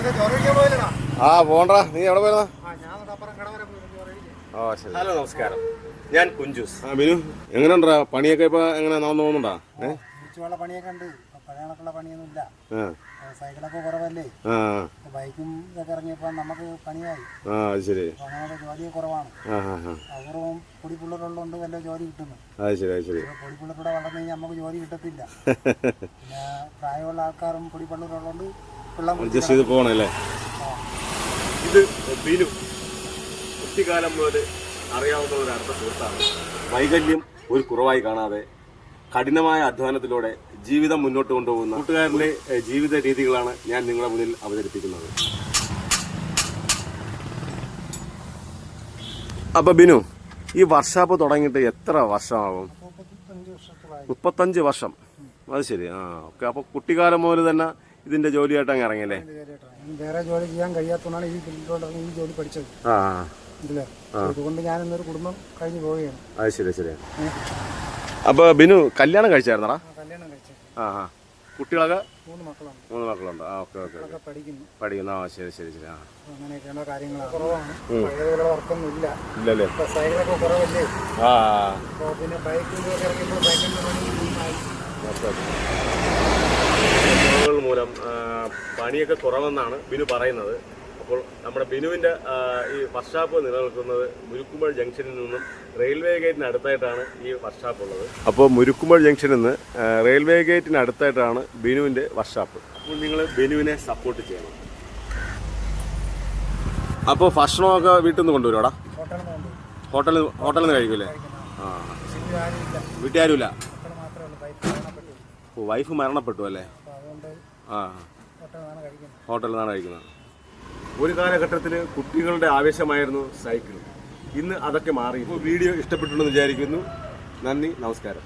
ആ പോണ്ടാ, നീ എവിടെ പോയതാ? ഹലോ നമസ്കാരം, ഞാൻ കുഞ്ചൂസ്. ബിനു, എങ്ങനെയുണ്ടാ പണിയൊക്കെ? ഇപ്പൊ എങ്ങനെ തോന്നുന്നുണ്ടാ? പണിയൊക്കെ ഉണ്ട്, പഴയണക്കുള്ള പണിയൊന്നും ഇല്ല. സൈക്കിളൊക്കെ കുറവല്ലേ, ബൈക്കും ഇതൊക്കെ ഇറങ്ങിയപ്പോ നമുക്ക് പണിയായി. ശരി, അങ്ങനെ ജോലി കുറവാണ്. അപൂർവം പൊടിപ്പിള്ളറുള്ളതുകൊണ്ട് വല്ല ജോലി കിട്ടുന്നു. പൊടിപ്പിള്ളറൂടെ വളർന്നു കഴിഞ്ഞാൽ നമുക്ക് ജോലി കിട്ടത്തില്ല. പിന്നെ പ്രായമുള്ള ആൾക്കാരും പൊടിപ്പിള്ളറുള്ളതുകൊണ്ട് അഡ്ജസ്റ്റ് ചെയ്ത് പോകണല്ലേ. ഇത് ബിനു കുട്ടിക്കാലം മുതൽ അറിയാവുന്ന ഒരു അടുത്ത സുഹൃത്താണ്. വൈകല്യം ഒരു കുറവായി കാണാതെ കഠിനമായ അധ്വാനത്തിലൂടെ ജീവിതം മുന്നോട്ട് കൊണ്ടുപോകുന്ന കൂട്ടുകാരൻ്റെ ജീവിത രീതികളാണ് ഞാൻ നിങ്ങളുടെ മുന്നിൽ അവതരിപ്പിക്കുന്നത്. അപ്പൊ ബിനു, ഈ വർക്ക്ഷോപ്പ് തുടങ്ങിയിട്ട് എത്ര വർഷമാകും? 35 വർഷം. അത് ശരി. ഓക്കെ. അപ്പൊ കുട്ടിക്കാലം മുതൽ തന്നെ ഇതിന്റെ ജോലിയായിട്ട് അങ്ങ് ഇറങ്ങിയല്ലേ? വേറെ ജോലി ചെയ്യാൻ കഴിയാത്തതുകൊണ്ടാണ് ഈ ഫീൽഡിലോട്ട് ഈ ജോലി പഠിച്ചത്. അതുകൊണ്ട് ഞാൻ ഇന്നൊരു കുടുംബം കഴിഞ്ഞു പോവുകയാണ്. അത് ശരി ശരി. അപ്പൊ ബിനു കല്യാണം കഴിച്ചായിരുന്നടാ? കല്യാണം കഴിച്ചു. കുട്ടികളൊക്കെ? 3 മക്കളുണ്ട്. 3 മക്കളുണ്ട്. ഓക്കെ. പഠിക്കുന്നു. ശരി ശരി ശരി. അങ്ങനെയൊക്കെയുള്ള കാര്യങ്ങളാണ്. കുറവാണ്, പഴയതുപോലെ വർക്കൊന്നും ഇല്ലല്ലേ? സൈക്കിളൊക്കെ കുറവല്ലേ. പിന്നെ ബൈക്കിലൊക്കെ ഇറങ്ങിയപ്പോൾ ബൈക്കിന്റെ മൂലം പണിയൊക്കെ കുറവെന്നാണ് ബിനു പറയുന്നത്. അപ്പോൾ നമ്മുടെ ബിനുവിൻ്റെ ഈ വർക്ക്ഷോപ്പ് നിലനിൽക്കുന്നത് മുരുക്കുമ്പോൾ ജംഗ്ഷനിൽ നിന്നും റെയിൽവേ ഗേറ്റിന് അടുത്തായിട്ടാണ് ഈ വർക്ക്ഷോപ്പ് ഉള്ളത്. അപ്പോൾ മുരുക്കുമ്പോൾ ജംഗ്ഷനിൽ നിന്ന് റെയിൽവേ ഗേറ്റിന് അടുത്തായിട്ടാണ് ബിനുവിൻ്റെ വർക്ക്ഷോപ്പ്. അപ്പോൾ നിങ്ങൾ ബിനുവിനെ സപ്പോർട്ട് ചെയ്യണം. അപ്പോൾ ഭക്ഷണമൊക്കെ വീട്ടിൽ നിന്ന് കൊണ്ടുവരുവാടാ? ഹോട്ടലിൽ നിന്ന് കഴിക്കൂലേ? വീട്ടിൽ ആരുമില്ല. വൈഫ് മരണപ്പെട്ടു അല്ലേ? ഹോട്ടലിൽ നിന്നാണ് കഴിക്കുന്നത്. ഒരു കാലഘട്ടത്തിൽ കുട്ടികളുടെ ആവേശമായിരുന്നു സൈക്കിൾ. ഇന്ന് അതൊക്കെ മാറി. വീഡിയോ ഇഷ്ടപ്പെട്ടുണ്ടെന്ന് വിചാരിക്കുന്നു. നന്ദി, നമസ്കാരം.